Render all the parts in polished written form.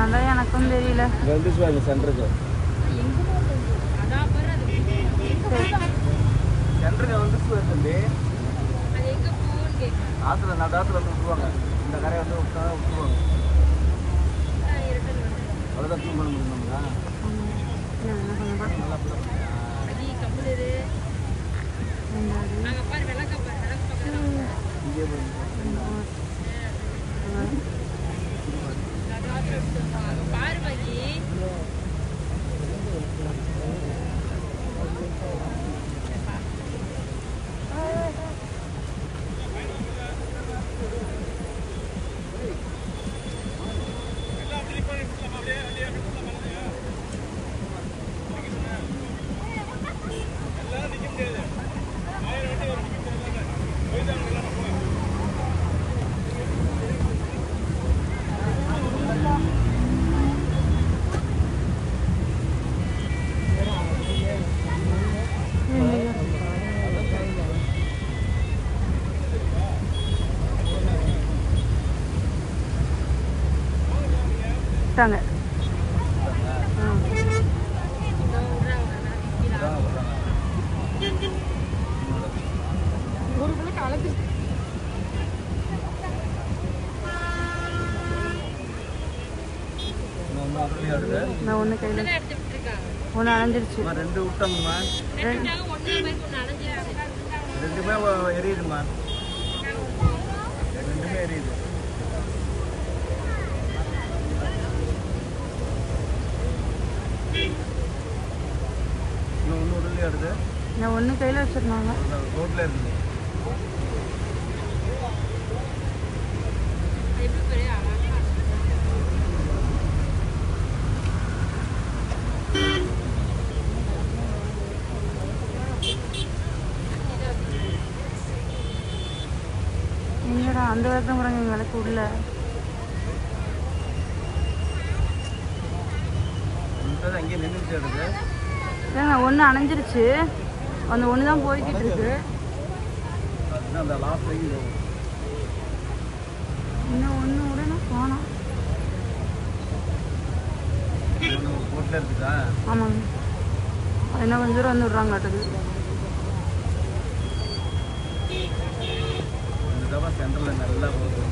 அதான் எனக்கும் தெரியல. சென்டருக்கு வந்து ஆத்துல நடாத்துல வந்து விட்டுருவாங்க. இந்த கரையை வந்து விட்டுருவாங்க. அவ்வளோதான் க்ளீன் பண்ண முடியும் நம்மளா. தாங்க நான் ஒன்று கையில் ஒன்று அலைஞ்சிருச்சு. ரெண்டு விட்டோம்மா, ரெண்டுமே எரியுதுமா, ரெண்டுமே எரியுது. இன்னும் ஒன்று உடனே அடுது நான் ஒன்று கையில் வச்சுருந்தாங்க. ரோட்டில் இருக்குது. எங்கடா அந்த வரைக்கும் கூட எங்கள் விளக்கு உள்ள அங்கேயே நின்றுட்டு எடுது. ஏங்க ஒன்று அணைஞ்சிருச்சு, அந்த ஒன்று தான் போய்கிட்டு இருக்கு. அந்த லாஸ்ட் இன்னும் ஒன்று உடனே போனோம். ரோட்டில் இருக்குதா? ஆமாங்க, அது என்ன கொஞ்சம் தூரம் வந்து விட்றாங்களாட்டுது. சென்டரில் நல்லா போகுது.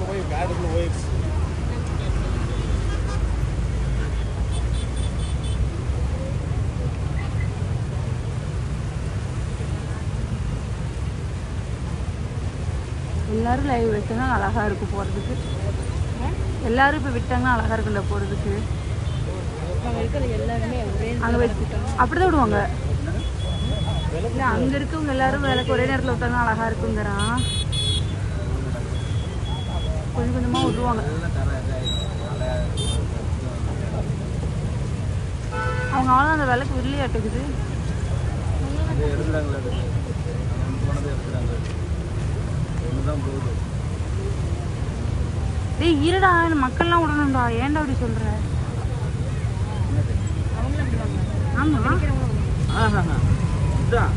போய் பேடுக்குள்ள போயிடுச்சு. எல்லாரும் லைவ் விட்டனா அழகாக இருக்கும் போகிறதுக்கு. எல்லாரும் இப்போ விட்டாங்கன்னா அழகாக இருக்குல்ல போகிறதுக்கு. அங்கே வச்சுட்டோம் அப்படி தான் விடுவாங்க. இல்லை அங்கே இருக்கவங்க எல்லாரும் விளக்கு ஒரே நேரத்தில் விட்டாங்கன்னா அழகாக இருக்குங்கிறான். கொஞ்சம் கொஞ்சமாக விடுவாங்க. அவங்க அவ்வளோ அந்த விளக்கு வில்லையாட்டுக்குது. டேய் இருடா, மக்கள்லாம் விடணும்டா, ஏன்டா அப்படி சொல்ற? ஆமா இதுதான்